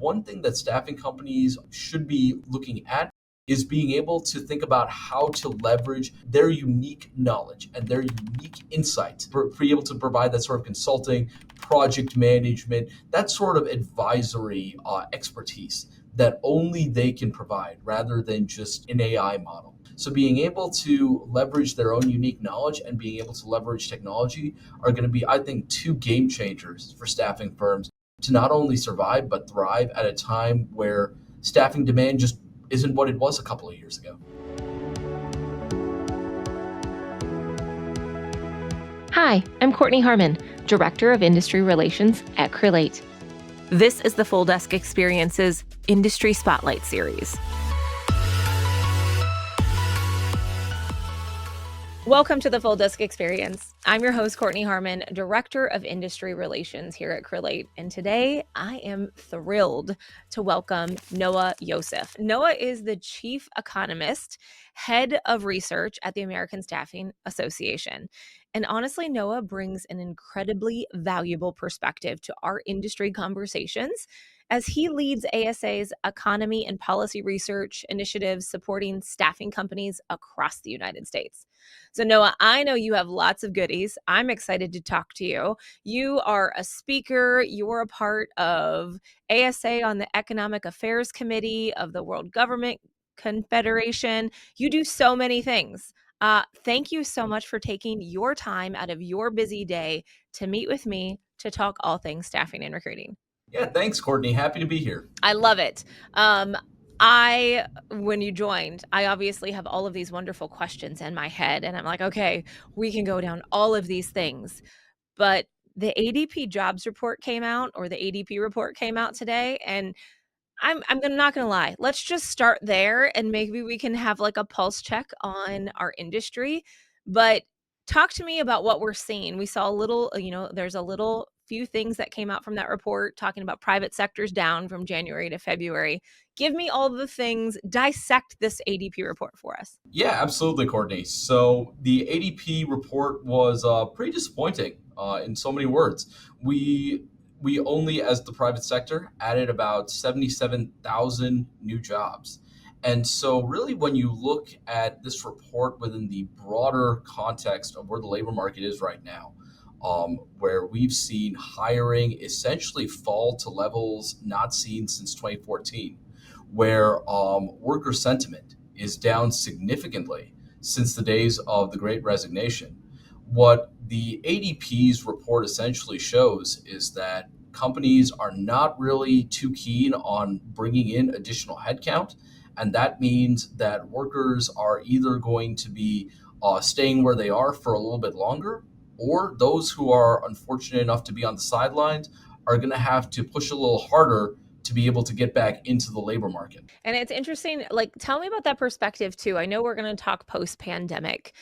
one thing that staffing companies should be looking at is being able to think about how to leverage their unique knowledge and their unique insights for be able to provide that sort of consulting, project management, that sort of advisory expertise that only they can provide rather than just an AI model. So being able to leverage their own unique knowledge and being able to leverage technology are going to be, I think, two game changers for staffing firms to not only survive but thrive at a time where staffing demand just isn't what it was a couple of years ago. Hi, I'm Kortney Harmon, Director of Industry Relations at Crelate. This is the Full Desk Experience's Industry Spotlight Series. Welcome to the Full Desk Experience. I'm your host, Kortney Harmon, Director of Industry Relations here at Crelate. And today I am thrilled to welcome Noah Yosif. Noah is the Chief Economist, Head of Research at the American Staffing Association. And honestly, Noah brings an incredibly valuable perspective to our industry conversations as he leads ASA's economy and policy research initiatives supporting staffing companies across the United States. So Noah, I know you have lots of goodies. I'm excited to talk to you. You are a speaker. You're a part of ASA on the Economic Affairs Committee of the World Government Confederation. You do so many things. Thank you so much for taking your time out of your busy day to meet with me to talk all things staffing and recruiting. Yeah, thanks, Kortney. Happy to be here. I love it. When you joined, I obviously have all of these wonderful questions in my head, and I'm like, okay, we can go down all of these things. But the ADP jobs report came out, or the ADP report came out today, and I'm not gonna lie. Let's just start there, and maybe we can have like a pulse check on our industry. But talk to me about what we're seeing. We saw a little, there's a little few things that came out from that report talking about private sectors down from January to February. Give me all the things, dissect this ADP report for us. Yeah, absolutely, Kortney. So the ADP report was pretty disappointing in so many words. We only, as the private sector, added about 77,000 new jobs. And so really when you look at this report within the broader context of where the labor market is right now, where we've seen hiring essentially fall to levels not seen since 2014, where worker sentiment is down significantly since the days of the Great Resignation. What the ADP's report essentially shows is that companies are not really too keen on bringing in additional headcount, and that means that workers are either going to be staying where they are for a little bit longer, or those who are unfortunate enough to be on the sidelines are going to have to push a little harder to be able to get back into the labor market. And it's interesting, like, tell me about that perspective too. I know we're going to talk post-pandemic.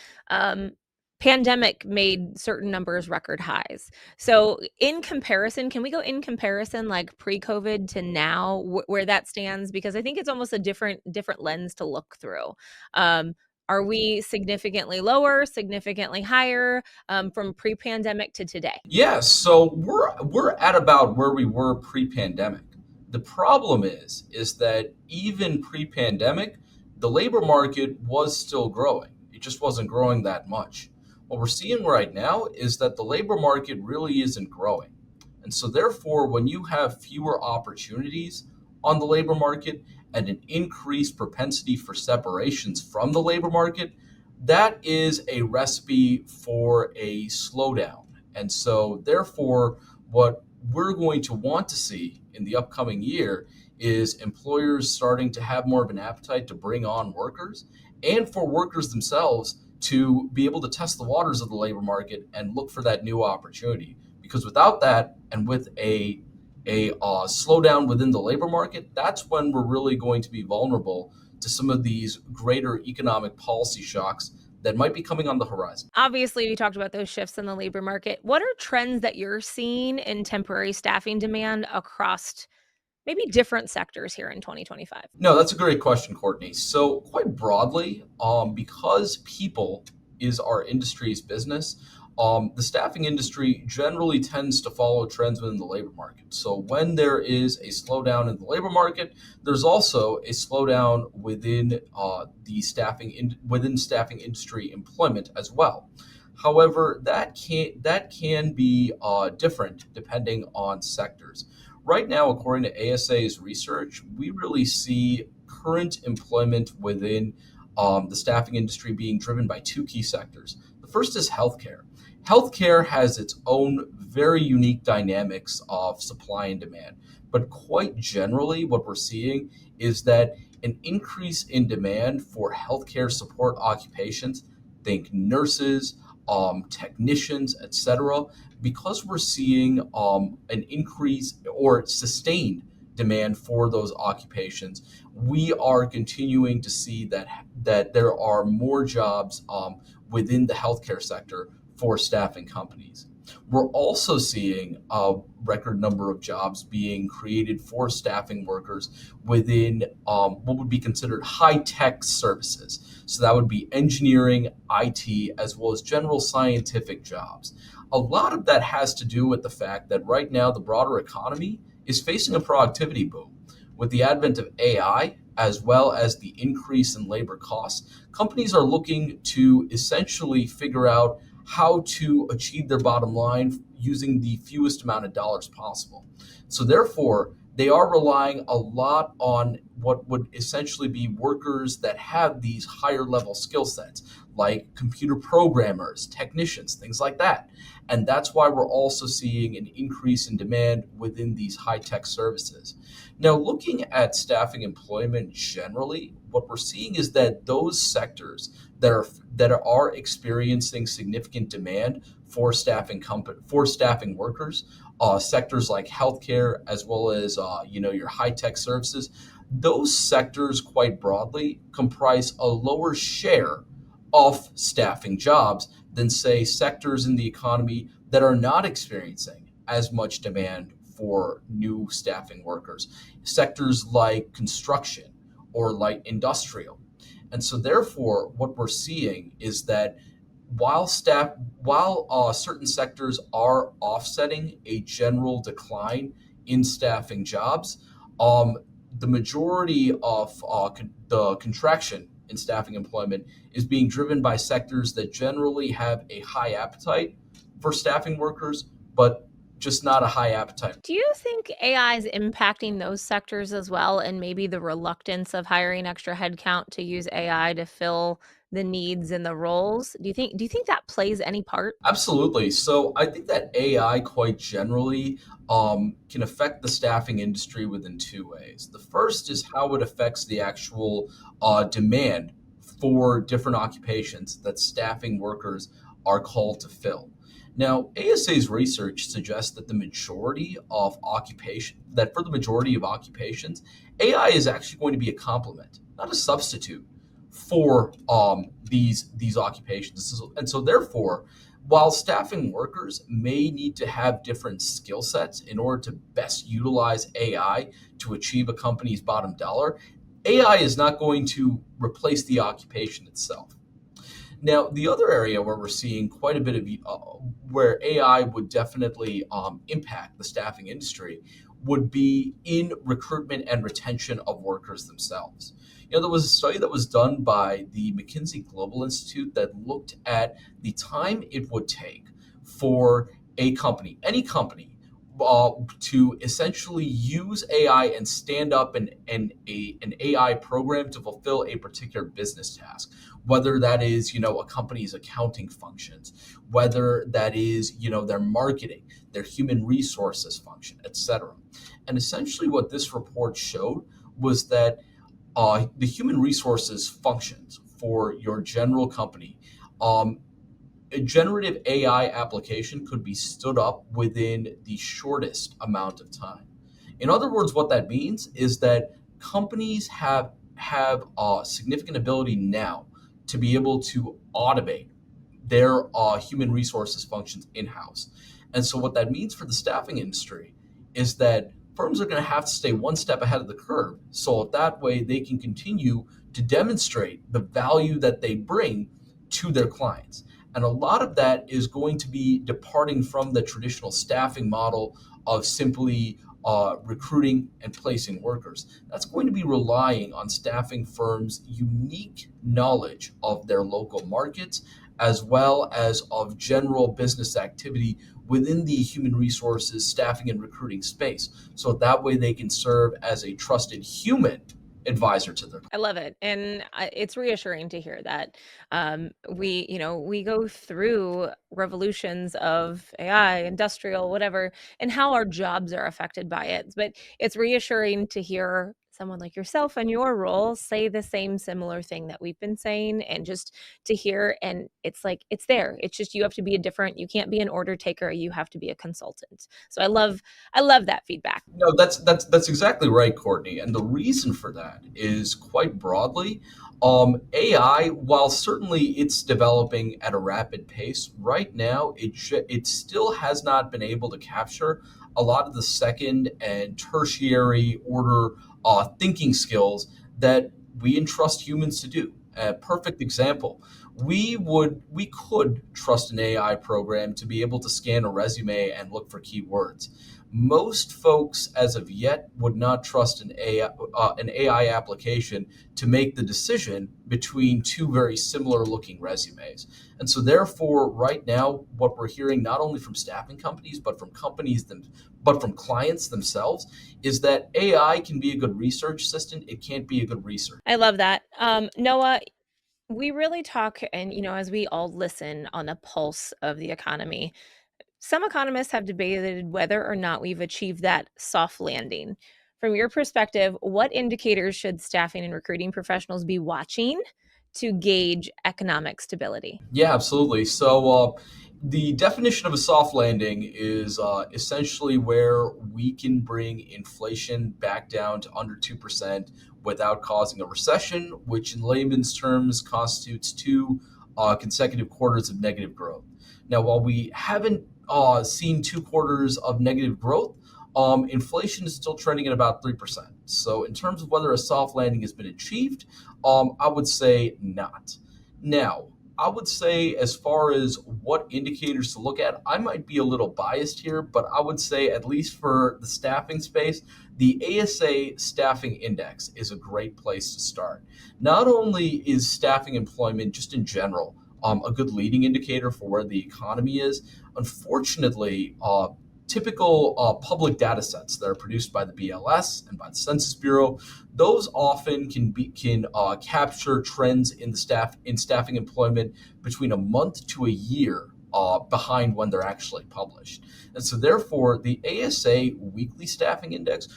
Pandemic made certain numbers record highs. So in comparison, can we go in comparison like pre-COVID to now where that stands? Because I think it's almost a different lens to look through. Are we significantly lower, significantly higher from pre-pandemic to today? Yeah, so we're at about where we were pre-pandemic. The problem is that even pre-pandemic, the labor market was still growing. It just wasn't growing that much. What we're seeing right now is that the labor market really isn't growing. And so therefore, when you have fewer opportunities on the labor market and an increased propensity for separations from the labor market, that is a recipe for a slowdown. And so therefore, what we're going to want to see in the upcoming year is employers starting to have more of an appetite to bring on workers, and for workers themselves to be able to test the waters of the labor market and look for that new opportunity. Because without that, and with a slowdown within the labor market, that's when we're really going to be vulnerable to some of these greater economic policy shocks that might be coming on the horizon. Obviously, we talked about those shifts in the labor market. What are trends that you're seeing in temporary staffing demand across maybe different sectors here in 2025? No, that's a great question, Kortney. So quite broadly, because people is our industry's business, the staffing industry generally tends to follow trends within the labor market. So when there is a slowdown in the labor market, there's also a slowdown within within staffing industry employment as well. However, that can be different depending on sectors. Right now, according to ASA's research, we really see current employment within the staffing industry being driven by two key sectors. The first is healthcare. Healthcare has its own very unique dynamics of supply and demand. But quite generally, what we're seeing is that an increase in demand for healthcare support occupations, think nurses, technicians, etc., because we're seeing an increase or sustained demand for those occupations, we are continuing to see that there are more jobs within the healthcare sector for staffing companies. We're also seeing a record number of jobs being created for staffing workers within what would be considered high-tech services. So that would be engineering, IT, as well as general scientific jobs. A lot of that has to do with the fact that right now the broader economy is facing a productivity boom. With the advent of AI, as well as the increase in labor costs, companies are looking to essentially figure out how to achieve their bottom line using the fewest amount of dollars possible. So therefore, they are relying a lot on what would essentially be workers that have these higher level skill sets, like computer programmers, technicians, things like that. And that's why we're also seeing an increase in demand within these high tech services. Now, looking at staffing employment generally, what we're seeing is that those sectors that are experiencing significant demand for for staffing workers, sectors like healthcare as well as your high tech services, those sectors quite broadly comprise a lower share of staffing jobs than say sectors in the economy that are not experiencing as much demand for new staffing workers, sectors like construction or like industrial. And so therefore what we're seeing is that while certain sectors are offsetting a general decline in staffing jobs, um, the majority of the contraction in staffing employment is being driven by sectors that generally have a high appetite for staffing workers, but just not a high appetite. Do you think AI is impacting those sectors as well, and maybe the reluctance of hiring extra headcount to use AI to fill the needs and the roles? Do you think that plays any part? Absolutely. So I think that AI quite generally can affect the staffing industry within two ways. The first is how it affects the actual demand for different occupations that staffing workers are called to fill. Now, ASA's research suggests that for the majority of occupations, AI is actually going to be a complement, not a substitute for these occupations. And so therefore, while staffing workers may need to have different skill sets in order to best utilize AI to achieve a company's bottom dollar, AI is not going to replace the occupation itself. Now, the other area where we're seeing quite a bit of where AI would definitely impact the staffing industry would be in recruitment and retention of workers themselves. There was a study that was done by the McKinsey Global Institute that looked at the time it would take for a company, any company, to essentially use AI and stand up an AI program to fulfill a particular business task, whether that is, a company's accounting functions, whether that is, their marketing, their human resources function, etc. And essentially what this report showed was that the human resources functions for your general company, a generative AI application could be stood up within the shortest amount of time. In other words, what that means is that companies have a significant ability now to be able to automate their human resources functions in-house. And so what that means for the staffing industry is that firms are going to have to stay one step ahead of the curve. So that way they can continue to demonstrate the value that they bring to their clients. And a lot of that is going to be departing from the traditional staffing model of simply recruiting and placing workers. That's going to be relying on staffing firms' unique knowledge of their local markets, as well as of general business activity within the human resources, staffing, and recruiting space. So that way they can serve as a trusted human advisor to their. I love it. And it's reassuring to hear that we go through revolutions of AI, industrial, whatever, and how our jobs are affected by it. But it's reassuring to hear someone like yourself and your role say the same similar thing that we've been saying, and just to hear. And it's like, it's there. It's just, you have to be you can't be an order taker. You have to be a consultant. So I love that feedback. No, that's exactly right, Courtney. And the reason for that is quite broadly, AI. While certainly it's developing at a rapid pace, right now it still has not been able to capture a lot of the second and tertiary order thinking skills that we entrust humans to do. A perfect example. We could trust an AI program to be able to scan a resume and look for keywords. Most folks, as of yet, would not trust an AI application to make the decision between two very similar looking resumes. And so, therefore, right now, what we're hearing not only from staffing companies, but from clients themselves, is that AI can be a good research assistant. It can't be a good research. I love that. Noah, we really talk, and as we all listen on the pulse of the economy, some economists have debated whether or not we've achieved that soft landing. From your perspective, what indicators should staffing and recruiting professionals be watching to gauge economic stability? Yeah, absolutely. So, the definition of a soft landing is essentially where we can bring inflation back down to under 2% without causing a recession, which in layman's terms constitutes two consecutive quarters of negative growth. Now, while we haven't seen 2 quarters of negative growth, inflation is still trending at about 3%. So, in terms of whether a soft landing has been achieved, I would say not. Now, I would say, as far as what indicators to look at, I might be a little biased here, but I would say, at least for the staffing space, the ASA staffing index is a great place to start. Not only is staffing employment, just in general, a good leading indicator for where the economy is, unfortunately, typical public data sets that are produced by the BLS and by the Census Bureau, those often can capture trends in staffing employment between a month to a year behind when they're actually published. And so, therefore, the ASA Weekly Staffing Index,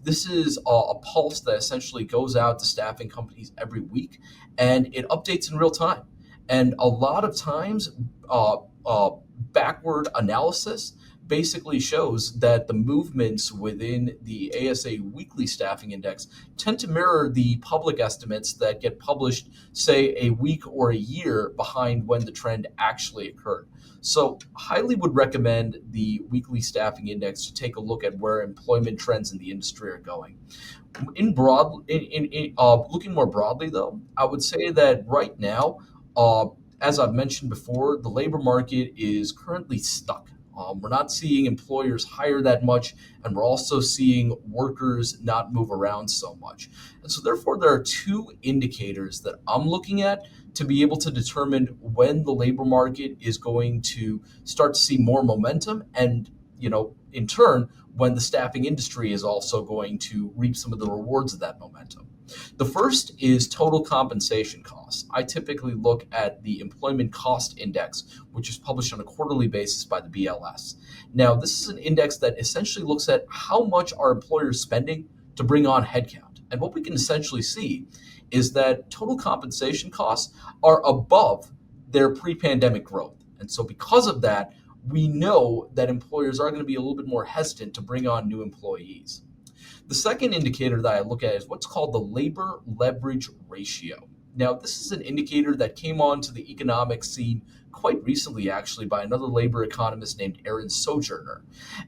this is a pulse that essentially goes out to staffing companies every week, and it updates in real time. And a lot of times, backward analysis basically shows that the movements within the ASA Weekly Staffing Index tend to mirror the public estimates that get published, say, a week or a year behind when the trend actually occurred. So, highly would recommend the Weekly Staffing Index to take a look at where employment trends in the industry are going. Looking more broadly, though, I would say that right now, as I've mentioned before, the labor market is currently stuck. We're not seeing employers hire that much, and we're also seeing workers not move around so much. And so, therefore, there are two indicators that I'm looking at to be able to determine when the labor market is going to start to see more momentum, and, in turn, when the staffing industry is also going to reap some of the rewards of that momentum. The first is total compensation costs. I typically look at the Employment Cost Index, which is published on a quarterly basis by the BLS. Now, this is an index that essentially looks at how much are employers spending to bring on headcount. And what we can essentially see is that total compensation costs are above their pre-pandemic growth. And so, because of that, we know that employers are going to be a little bit more hesitant to bring on new employees. The second indicator that I look at is what's called the labor leverage ratio. Now, this is an indicator that came onto the economic scene quite recently, actually, by another labor economist named Aaron Sojourner.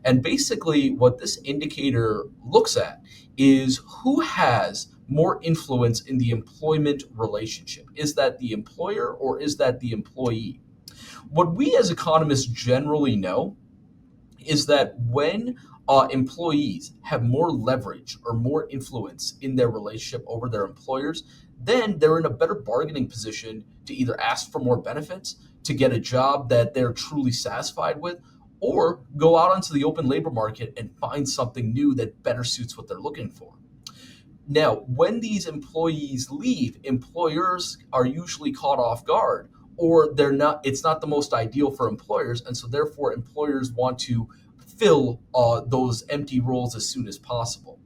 And basically, what this indicator looks at is who has more influence in the employment relationship. Is that the employer or is that the employee? What we as economists generally know is that when employees have more leverage or more influence in their relationship over their employers, then they're in a better bargaining position to either ask for more benefits, to get a job that they're truly satisfied with, or go out onto the open labor market and find something new that better suits what they're looking for. Now, when these employees leave, employers are usually caught off guard, or it's not the most ideal for employers, and so therefore employers want to fill those empty roles as soon as possible.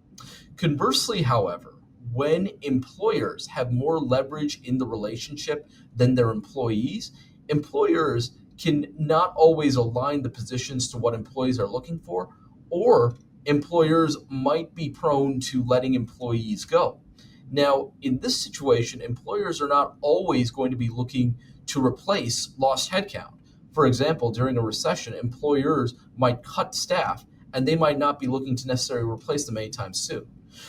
Conversely, however, when employers have more leverage in the relationship than their employees, employers can not always align the positions to what employees are looking for, or employers might be prone to letting employees go. Now, in this situation, employers are not always going to be looking to replace lost headcount. For example, during a recession, employers might cut staff and they might not be looking to necessarily replace them anytime soon.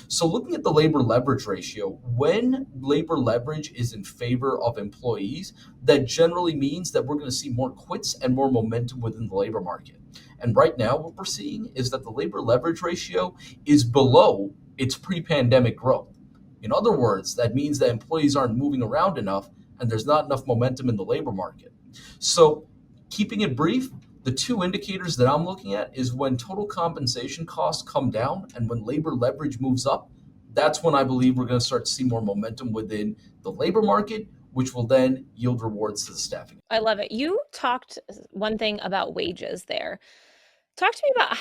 So, looking at the labor leverage ratio, when labor leverage is in favor of employees, that generally means that we're going to see more quits and more momentum within the labor market. And right now, what we're seeing is that the labor leverage ratio is below its pre pandemic growth. In other words, that means that employees aren't moving around enough and there's not enough momentum in the labor market. So, keeping it brief, the two indicators that I'm looking at is when total compensation costs come down and when labor leverage moves up. That's when I believe we're going to start to see more momentum within the labor market, which will then yield rewards to the staffing. I love it. You talked one thing about wages there. Talk to me about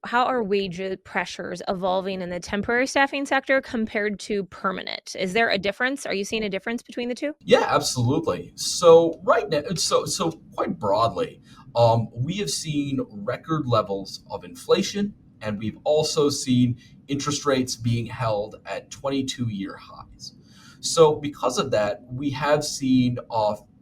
how are wage pressures evolving in the temporary staffing sector compared to permanent? Is there a difference? Are you seeing a difference between the two? Yeah, absolutely. So right now, so quite broadly, we have seen record levels of inflation, and we've also seen interest rates being held at 22-year highs. So because of that, we have seen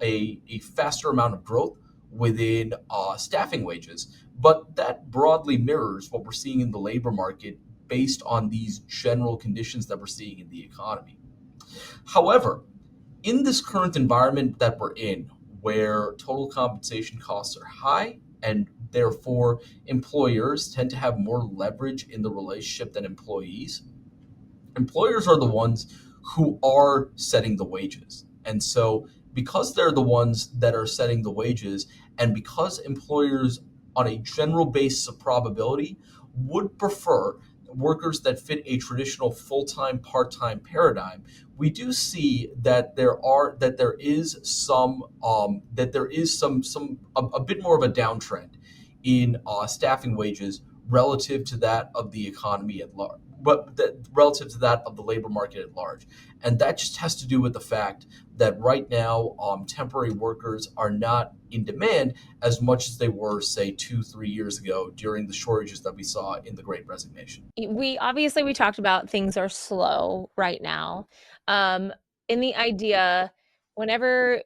a faster amount of growth within staffing wages, but that broadly mirrors what we're seeing in the labor market based on these general conditions that we're seeing in the economy. However, in this current environment that we're in, where total compensation costs are high and therefore employers tend to have more leverage in the relationship than employees, employers are the ones who are setting the wages. And so, because they're the ones that are setting the wages, and because employers, on a general basis of probability, would prefer workers that fit a traditional full-time part-time paradigm, we do see that there is a bit more of a downtrend in staffing wages relative to that of the economy at large, relative to that of the labor market at large. And that just has to do with the fact that right now, temporary workers are not in demand as much as they were, say, 2, 3 years ago during the shortages that we saw in the Great Resignation. We talked about things are slow right now. Um, in the idea, whenever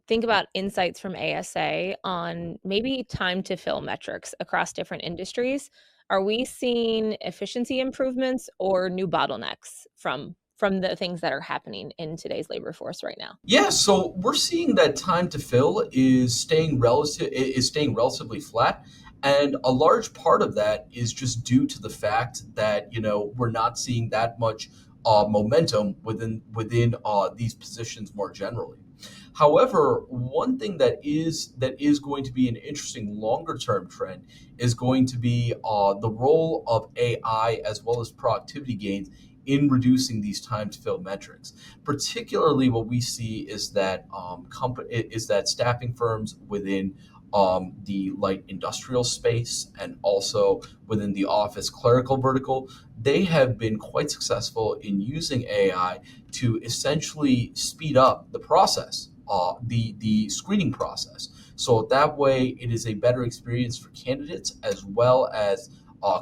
think about insights from ASA on maybe time to fill metrics across different industries. Are we seeing efficiency improvements or new bottlenecks from the things that are happening in today's labor force right now? Yeah, so we're seeing that time to fill is staying relatively flat, and a large part of that is just due to the fact that we're not seeing that much momentum within these positions more generally. However, one thing that is going to be an interesting longer term trend is going to be the role of AI as well as productivity gains in reducing these time to fill metrics. Particularly, what we see is that staffing firms within the light industrial space and also within the office clerical vertical, they have been quite successful in using AI to essentially speed up the process, the screening process. So that way, it is a better experience for candidates as well as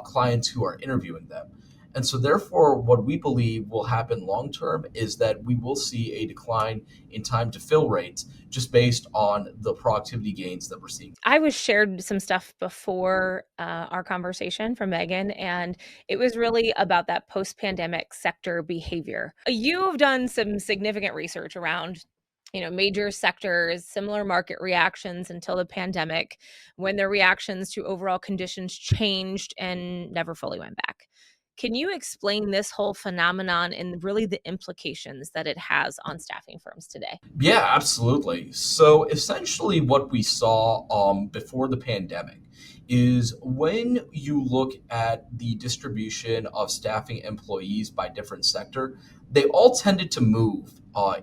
clients who are interviewing them. And so, therefore, what we believe will happen long term is that we will see a decline in time to fill rates just based on the productivity gains that we're seeing. I was shared some stuff before our conversation from Megan, and it was really about that post pandemic sector behavior. You've done some significant research around major sectors, similar market reactions until the pandemic, when their reactions to overall conditions changed and never fully went back. Can you explain this whole phenomenon and really the implications that it has on staffing firms today? Yeah, absolutely. So essentially, what we saw before the pandemic is when you look at the distribution of staffing employees by different sector, they all tended to move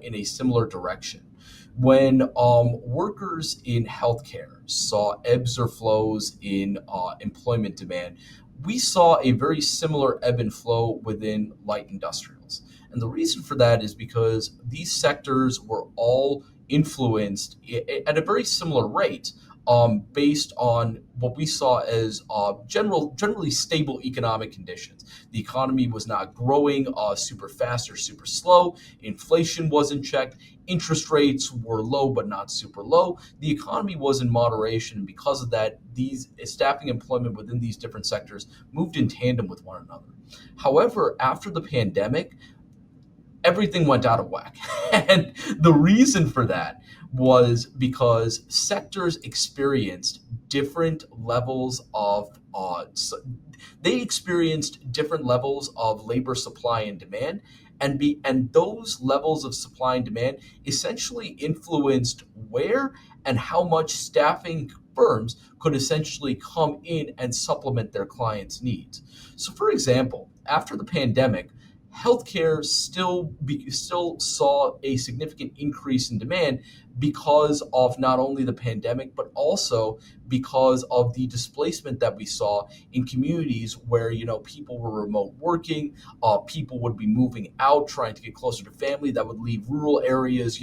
in a similar direction. When workers in healthcare saw ebbs or flows in employment demand, we saw a very similar ebb and flow within light industrials. And the reason for that is because these sectors were all influenced at a very similar rate, based on what we saw as generally stable economic conditions. The economy was not growing super fast or super slow. Inflation was in check. Interest rates were low but not super low. The economy was in moderation. And because of that, these staffing employment within these different sectors moved in tandem with one another. However, after the pandemic, everything went out of whack. And the reason for that was because sectors experienced different levels of they experienced different levels of labor supply and demand, and those levels of supply and demand essentially influenced where and how much staffing firms could essentially come in and supplement their clients' needs. So for example, after the pandemic, healthcare still saw a significant increase in demand because of not only the pandemic but also because of the displacement that we saw in communities where people were remote working. People would be moving out trying to get closer to family. That would leave rural areas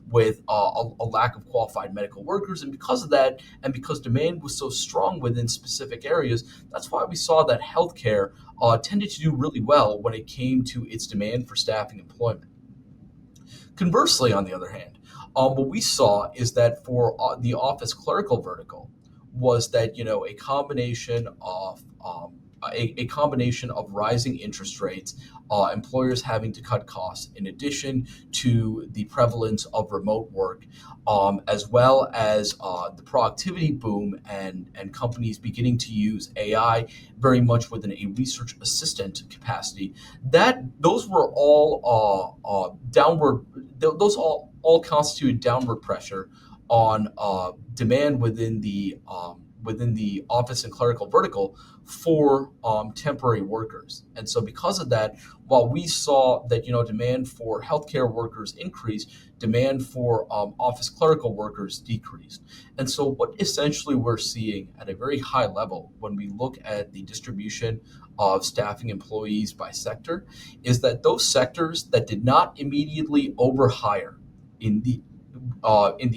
with a lack of qualified medical workers. And because of that, and because demand was so strong within specific areas, that's why we saw that healthcare tended to do really well when it came to its demand for staffing employment. Conversely, on the other hand, what we saw is that for the office clerical vertical was that a combination of a combination of rising interest rates, employers having to cut costs, in addition to the prevalence of remote work, as well as the productivity boom and companies beginning to use AI very much within a research assistant capacity. That those were all downward. Those all constituted downward pressure on demand within the office and clerical vertical for temporary workers. And so because of that, while we saw that demand for healthcare workers increased, demand for office clerical workers decreased. And so what essentially we're seeing at a very high level when we look at the distribution of staffing employees by sector is that those sectors that did not immediately overhire in the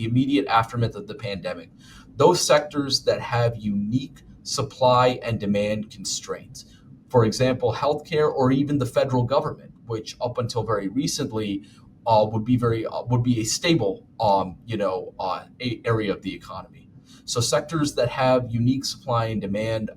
immediate aftermath of the pandemic, those sectors that have unique supply and demand constraints. For example, healthcare or even the federal government, which up until very recently would be a stable area of the economy. So sectors that have unique supply and demand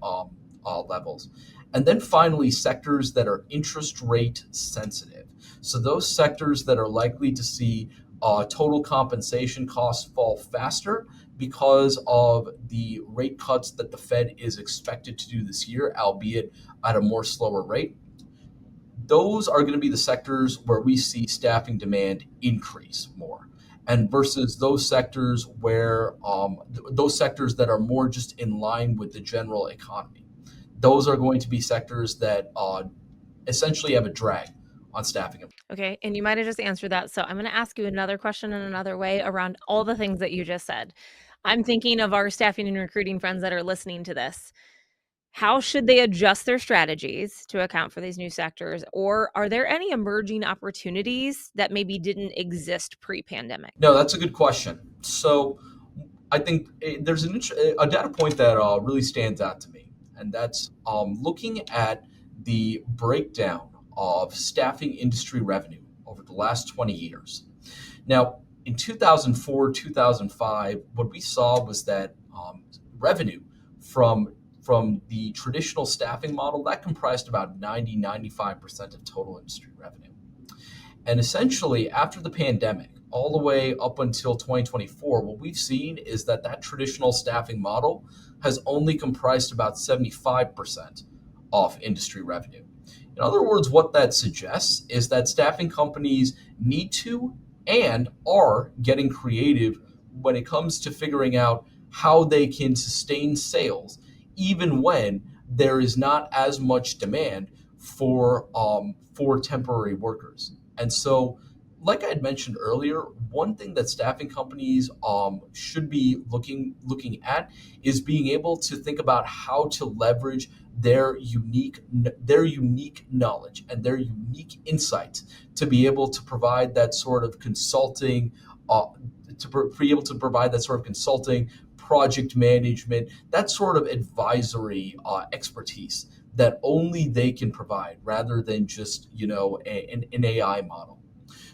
levels. And then finally, sectors that are interest rate sensitive. So those sectors that are likely to see total compensation costs fall faster because of the rate cuts that the Fed is expected to do this year, albeit at a more slower rate. Those are going to be the sectors where we see staffing demand increase more, and versus those sectors where those sectors that are more just in line with the general economy. Those are going to be sectors that essentially have a drag on staffing. Okay, and you might have just answered that. So I'm going to ask you another question in another way around all the things that you just said. I'm thinking of our staffing and recruiting friends that are listening to this. How should they adjust their strategies to account for these new sectors? Or are there any emerging opportunities that maybe didn't exist pre-pandemic? No, that's a good question. So I think there's a data point that really stands out to me, and that's looking at the breakdown of staffing industry revenue over the last 20 years. Now, in 2004, 2005, what we saw was that revenue from the traditional staffing model that comprised about 95% of total industry revenue. And essentially, after the pandemic, all the way up until 2024, what we've seen is that that traditional staffing model has only comprised about 75% of industry revenue. In other words, what that suggests is that staffing companies need to and are getting creative when it comes to figuring out how they can sustain sales, even when there is not as much demand for temporary workers. And so, like I had mentioned earlier, one thing that staffing companies should be looking at is being able to think about how to leverage their unique knowledge and their unique insights to be able to provide that sort of consulting, uh, be able to provide that sort of consulting, project management, that sort of advisory expertise that only they can provide, rather than just an AI model.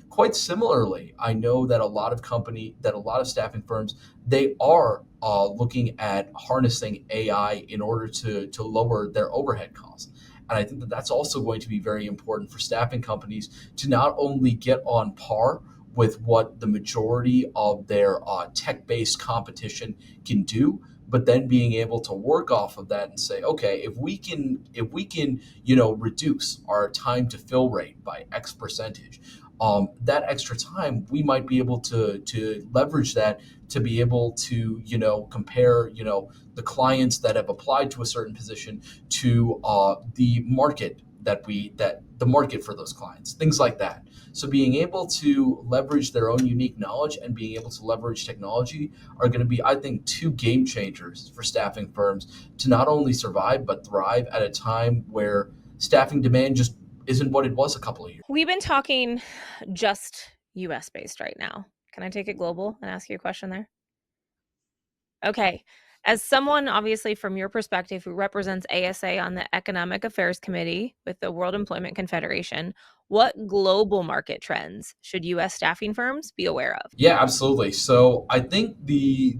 Quite similarly, I know that a lot of staffing firms, they are looking at harnessing AI in order to lower their overhead costs. And I think that that's also going to be very important for staffing companies to not only get on par with what the majority of their tech-based competition can do, but then being able to work off of that and say, okay, if we can reduce our time to fill rate by X percentage, that extra time we might be able to leverage that to be able to compare the clients that have applied to a certain position to that the market for those clients, things like that. So being able to leverage their own unique knowledge and being able to leverage technology are going to be, I think, two game changers for staffing firms to not only survive but thrive at a time where staffing demand just isn't what it was a couple of years. We've been talking just US based right now. Can I take it global and ask you a question there? Okay. As someone, obviously, from your perspective, who represents ASA on the Economic Affairs Committee with the World Employment Confederation, what global market trends should US staffing firms be aware of? Yeah, absolutely. So I think the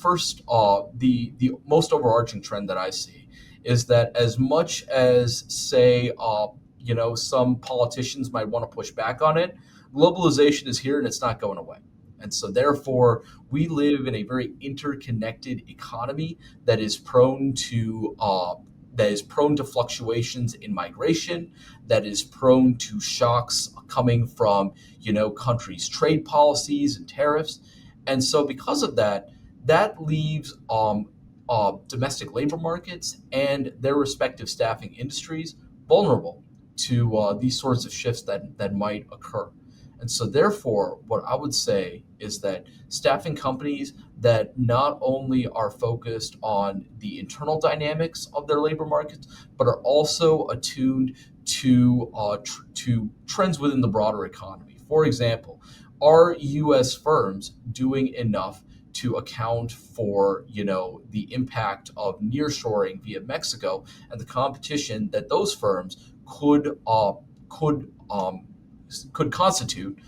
first the most overarching trend that I see is that, as much as, say, some politicians might want to push back on it, globalization is here and it's not going away. And so therefore we live in a very interconnected economy that is prone to fluctuations in migration, that is prone to shocks coming from countries' trade policies and tariffs. And so because of that, that leaves domestic labor markets and their respective staffing industries vulnerable to these sorts of shifts that might occur. And so therefore, what I would say is that staffing companies that not only are focused on the internal dynamics of their labor markets, but are also attuned to trends within the broader economy. For example, are U.S. firms doing enough to account for the impact of nearshoring via Mexico and the competition that those firms could could constitute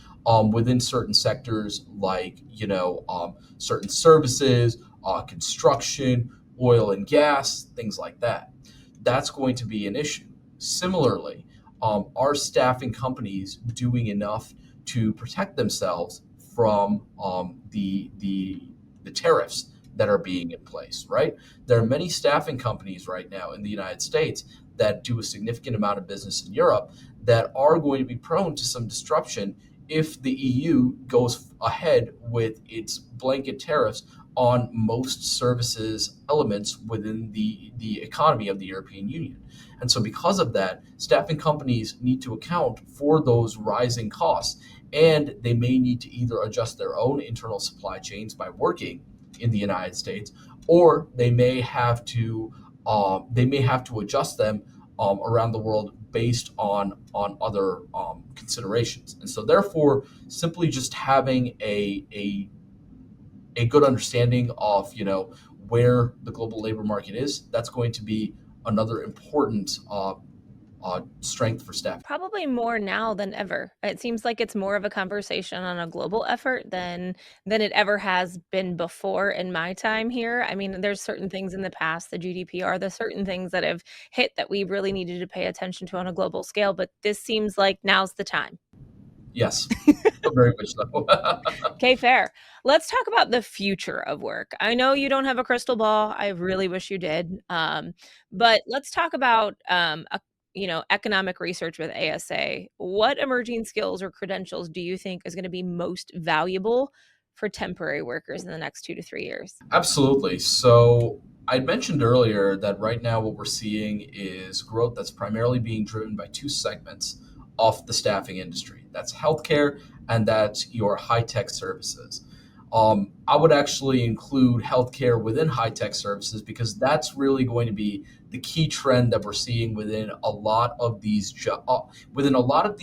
within certain sectors, like certain services, construction, oil and gas, things like that. That's going to be an issue. Similarly, are staffing companies doing enough to protect themselves from the tariffs that are being in place? Right, there are many staffing companies right now in the United States that do a significant amount of business in Europe that are going to be prone to some disruption if the EU goes ahead with its blanket tariffs on most services elements within the economy of the European Union. And so, because of that, staffing companies need to account for those rising costs, and they may need to either adjust their own internal supply chains by working in the United States, or they may have to adjust them around the world based on other considerations. And so therefore, simply just having a good understanding of where the global labor market is, that's going to be another important strength for staff. Probably more now than ever. It seems like it's more of a conversation on a global effort than it ever has been before in my time here. I mean, there's certain things in the past, the GDPR, the certain things that have hit that we really needed to pay attention to on a global scale, but this seems like now's the time. Yes, very much so. Okay, fair. Let's talk about the future of work. I know you don't have a crystal ball. I really wish you did. But let's talk about economic research with ASA. What emerging skills or credentials do you think is going to be most valuable for temporary workers in the next 2 to 3 years? Absolutely. So I mentioned earlier that right now what we're seeing is growth that's primarily being driven by two segments of the staffing industry. That's healthcare and that's your high tech services. I would actually include healthcare within high tech services because that's really going to be the key trend that we're seeing within a lot of these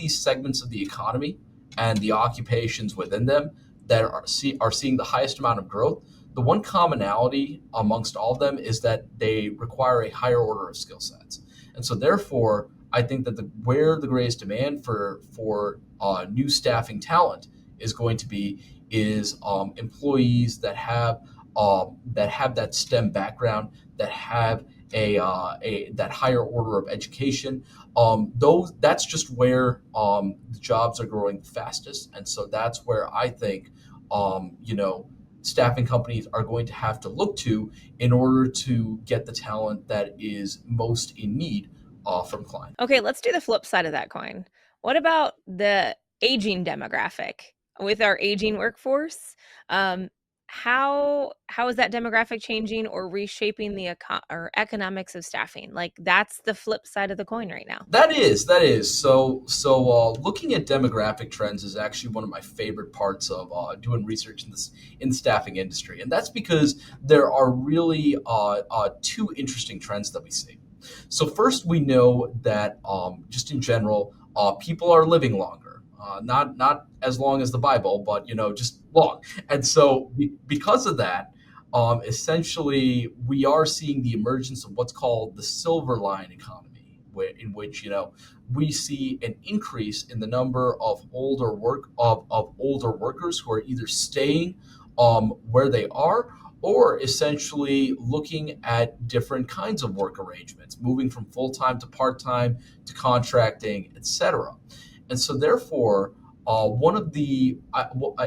segments of the economy and the occupations within them that are seeing the highest amount of growth. The one commonality amongst all of them is that they require a higher order of skill sets. And so therefore, I think that where the greatest demand for new staffing talent is going to be is employees that have that STEM background, that have a that higher order of education. Those That's just where the jobs are growing the fastest, and so that's where I think you know staffing companies are going to have to look to in order to get the talent that is most in need from clients. Okay, let's do the flip side of that coin. What about the aging demographic? With our aging workforce, um, how is that demographic changing or reshaping the economics of staffing? Like that's the flip side of the coin right now. That is. So looking at demographic trends is actually one of my favorite parts of doing research in the staffing industry, and that's because there are really two interesting trends that we see. So first, we know that just in general, people are living longer. Not as long as the Bible, but just long. And so because of that, essentially, we are seeing the emergence of what's called the silver line economy, in which we see an increase in the number of older workers who are either staying where they are or essentially looking at different kinds of work arrangements, moving from full time to part time to contracting, etc. And so, therefore, one of the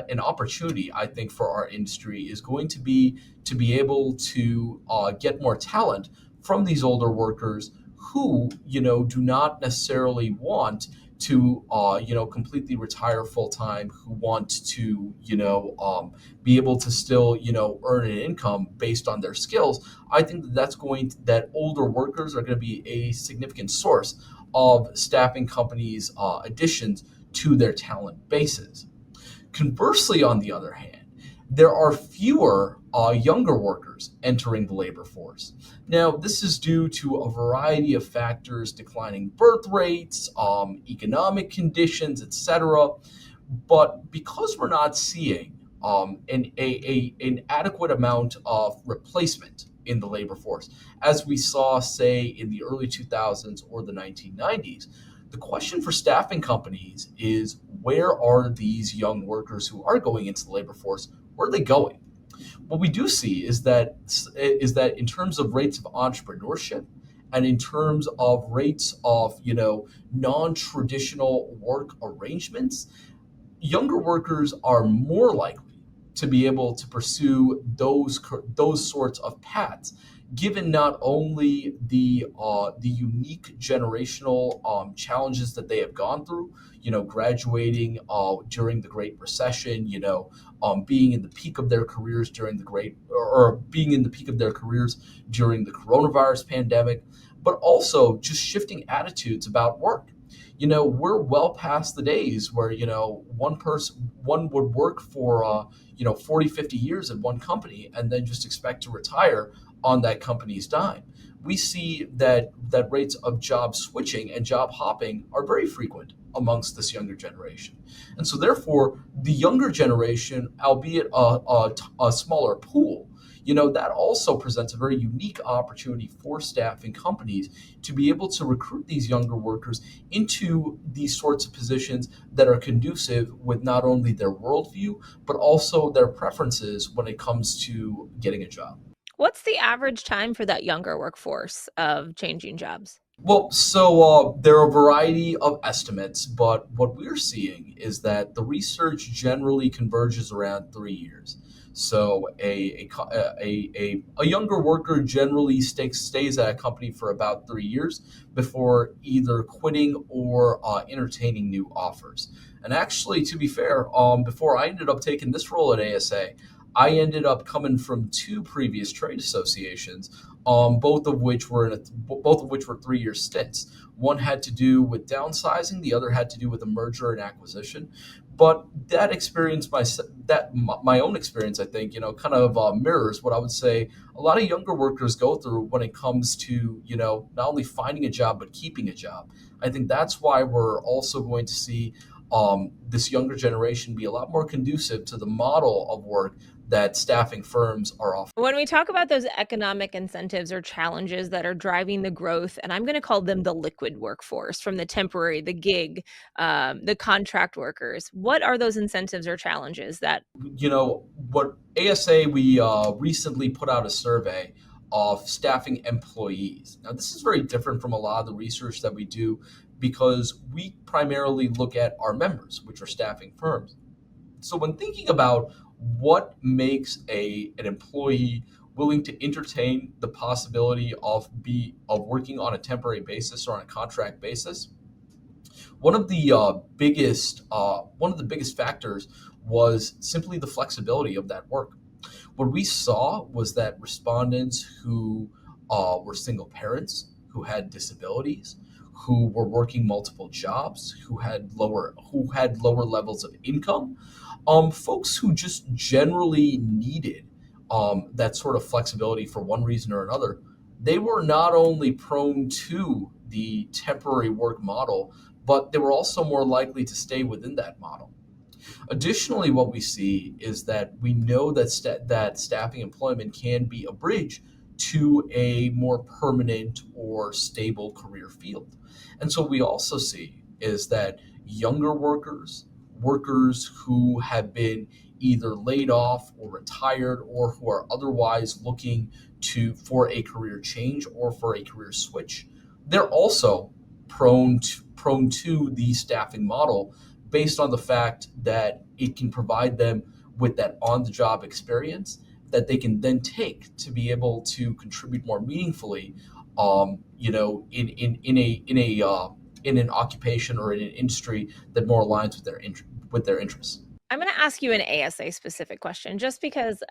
an opportunity I think for our industry is going to be able to get more talent from these older workers who do not necessarily want to completely retire full time, who want to be able to still earn an income based on their skills. I think that older workers are going to be a significant source of staffing companies additions to their talent bases. Conversely, on the other hand, there are fewer younger workers entering the labor force. Now, this is due to a variety of factors: declining birth rates, economic conditions, etc. But because we're not seeing an adequate amount of replacement in the labor force, as we saw, say, in the early 2000s or the 1990s, the question for staffing companies is, where are these young workers who are going into the labor force? Where are they going? What we do see is that in terms of rates of entrepreneurship and in terms of rates of non-traditional work arrangements, younger workers are more likely to be able to pursue those sorts of paths, given not only the unique generational challenges that they have gone through, graduating during the Great Recession, being in the peak of their careers during or being in the peak of their careers during the coronavirus pandemic, but also just shifting attitudes about work. We're well past the days where one would work for 40, 50 years at one company and then just expect to retire on that company's dime. We see that rates of job switching and job hopping are very frequent amongst this younger generation. And so therefore, the younger generation, albeit a smaller pool, that also presents a very unique opportunity for staffing companies to be able to recruit these younger workers into these sorts of positions that are conducive with not only their worldview, but also their preferences when it comes to getting a job. What's the average time for that younger workforce of changing jobs? Well, so there are a variety of estimates, but what we're seeing is that the research generally converges around 3 years. So a younger worker generally stays at a company for about 3 years before either quitting or entertaining new offers. And actually, to be fair, before I ended up taking this role at ASA, I ended up coming from two previous trade associations, both of which were 3 year stints. One had to do with downsizing, the other had to do with a merger and acquisition. But that experience, my own experience, I think, kind of mirrors what I would say a lot of younger workers go through when it comes to, not only finding a job but keeping a job. I think that's why we're also going to see this younger generation be a lot more conducive to the model of work that staffing firms are offering. When we talk about those economic incentives or challenges that are driving the growth, and I'm going to call them the liquid workforce, from the temporary, the gig, the contract workers, what are those incentives or challenges that? What ASA, we recently put out a survey of staffing employees. Now, this is very different from a lot of the research that we do because we primarily look at our members, which are staffing firms. So when thinking about what makes an employee willing to entertain the possibility of working on a temporary basis or on a contract basis, one of the biggest factors was simply the flexibility of that work. What we saw was that respondents who were single parents, who had disabilities, who were working multiple jobs, who had lower levels of income, folks who just generally needed that sort of flexibility for one reason or another, they were not only prone to the temporary work model, but they were also more likely to stay within that model. Additionally, what we see is that we know that staffing employment can be a bridge to a more permanent or stable career field. And so we also see is that younger workers who have been either laid off or retired or who are otherwise looking for a career change or for a career switch, they're also prone to the staffing model based on the fact that it can provide them with that on the job experience that they can then take to be able to contribute more meaningfully, in an occupation or in an industry that more aligns with their interests. I'm going to ask you an ASA specific question just because,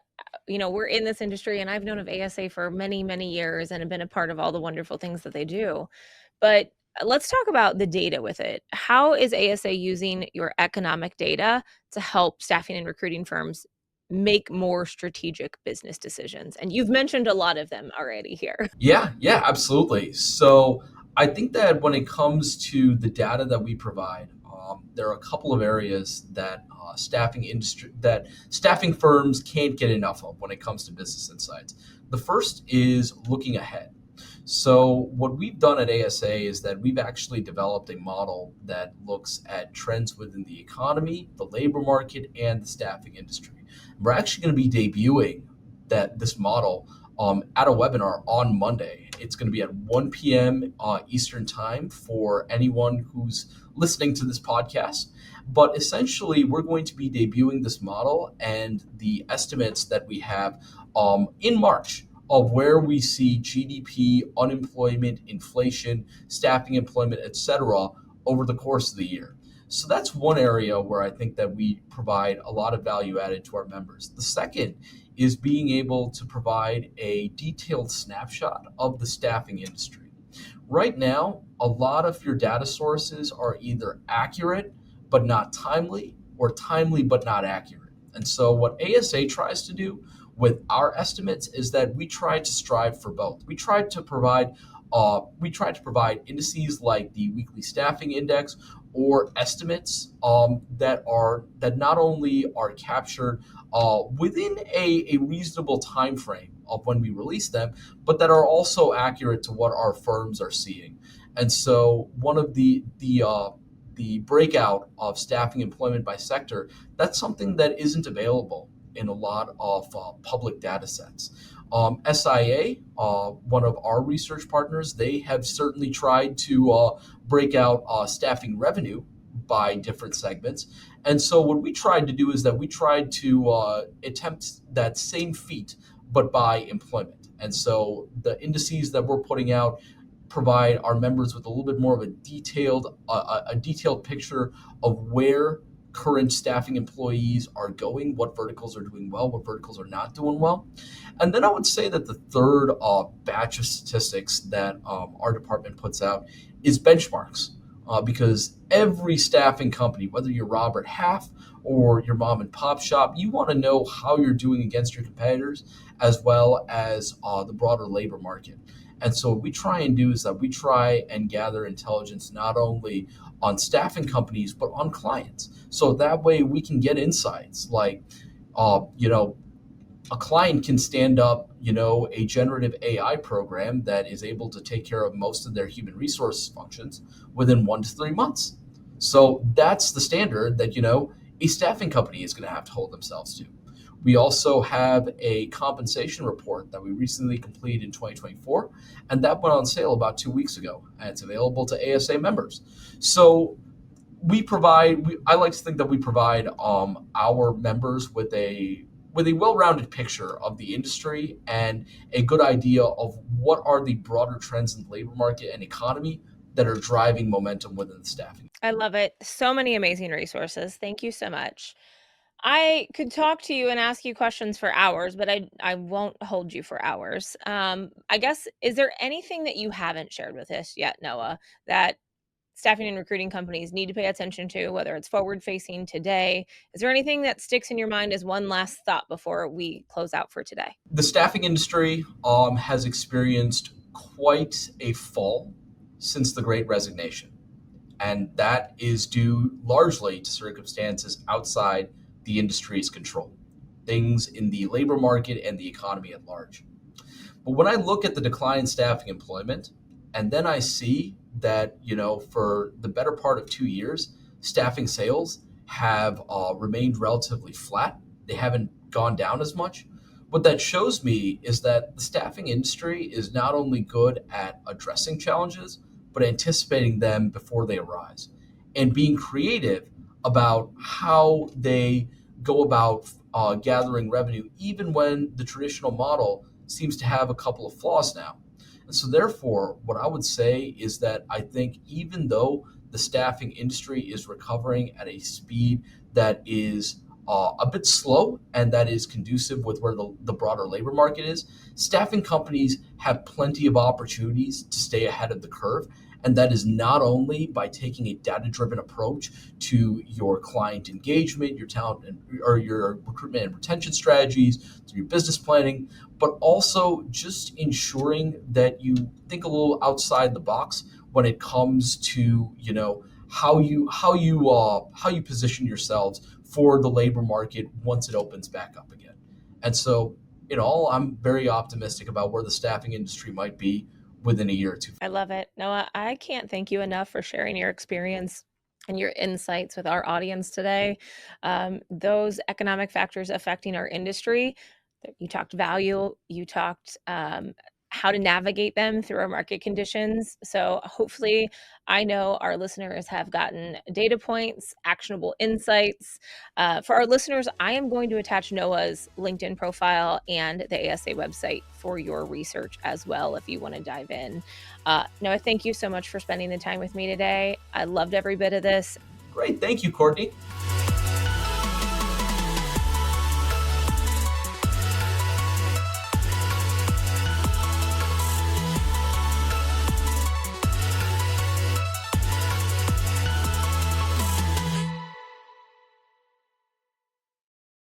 we're in this industry and I've known of ASA for many, many years and have been a part of all the wonderful things that they do. But let's talk about the data with it. How is ASA using your economic data to help staffing and recruiting firms make more strategic business decisions? And you've mentioned a lot of them already here. Yeah, yeah, absolutely. So I think that when it comes to the data that we provide, there are a couple of areas that staffing firms can't get enough of when it comes to business insights. The first is looking ahead. So what we've done at ASA is that we've actually developed a model that looks at trends within the economy, the labor market, and the staffing industry. We're actually going to be debuting this model at a webinar on Monday. It's going to be at 1 p.m. Eastern time for anyone who's listening to this podcast. But essentially, we're going to be debuting this model and the estimates that we have in March of where we see GDP, unemployment, inflation, staffing employment, etc., over the course of the year. So that's one area where I think that we provide a lot of value added to our members. The second is being able to provide a detailed snapshot of the staffing industry. Right now, a lot of your data sources are either accurate but not timely, or timely but not accurate. And so, what ASA tries to do with our estimates is that we try to strive for both. We try to provide indices like the weekly staffing index or estimates that not only are captured within a reasonable time frame of when we release them, but that are also accurate to what our firms are seeing. And so one of the breakout of staffing employment by sector, that's something that isn't available in a lot of public data sets. SIA, one of our research partners, they have certainly tried to break out staffing revenue by different segments. And so what we tried to do is that we tried to attempt that same feat, but by employment. And so the indices that we're putting out provide our members with a little bit more of a detailed picture of where current staffing employees are going, what verticals are doing well, what verticals are not doing well. And then I would say that the third batch of statistics that our department puts out is benchmarks. Because every staffing company, whether you're Robert Half or your mom and pop shop, you want to know how you're doing against your competitors as well as the broader labor market. And so what we try and do is that we try and gather intelligence not only on staffing companies, but on clients. So that way we can get insights like, you know, a client can stand up, a generative AI program that is able to take care of most of their human resource functions within 1 to 3 months. So that's the standard that, a staffing company is going to have to hold themselves to. We also have a compensation report that we recently completed in 2024, and that went on sale about 2 weeks ago, and it's available to ASA members. So I like to think that we provide our members with a well-rounded picture of the industry and a good idea of what are the broader trends in the labor market and economy that are driving momentum within the staffing. I love it. So many amazing resources. Thank you so much. I could talk to you and ask you questions for hours, but I won't hold you for hours. I guess, is there anything that you haven't shared with us yet, Noah, that staffing and recruiting companies need to pay attention to, whether it's forward facing today? Is there anything that sticks in your mind as one last thought before we close out for today? The staffing industry has experienced quite a fall since the Great Resignation, and that is due largely to circumstances outside the industry's control, things in the labor market and the economy at large. But when I look at the decline in staffing employment, and then I see that, for the better part of 2 years, staffing sales have remained relatively flat. They haven't gone down as much. What that shows me is that the staffing industry is not only good at addressing challenges, but anticipating them before they arise and being creative about how they go about gathering revenue, even when the traditional model seems to have a couple of flaws now. And so, therefore, what I would say is that I think even though the staffing industry is recovering at a speed that is a bit slow and that is conducive with where the broader labor market is, staffing companies have plenty of opportunities to stay ahead of the curve. And that is not only by taking a data-driven approach to your client engagement, your talent or your recruitment and retention strategies, through your business planning, but also just ensuring that you think a little outside the box when it comes to how you position yourselves for the labor market once it opens back up again. And so, in all, I'm very optimistic about where the staffing industry might be within a year or two. I love it. Noah, I can't thank you enough for sharing your experience and your insights with our audience today. Those economic factors affecting our industry, you talked value, you talked how to navigate them through our market conditions. So hopefully, I know our listeners have gotten data points, actionable insights. For our listeners, I am going to attach Noah's LinkedIn profile and the ASA website for your research as well, if you want to dive in. Noah, thank you so much for spending the time with me today. I loved every bit of this. Great. Thank you, Kortney.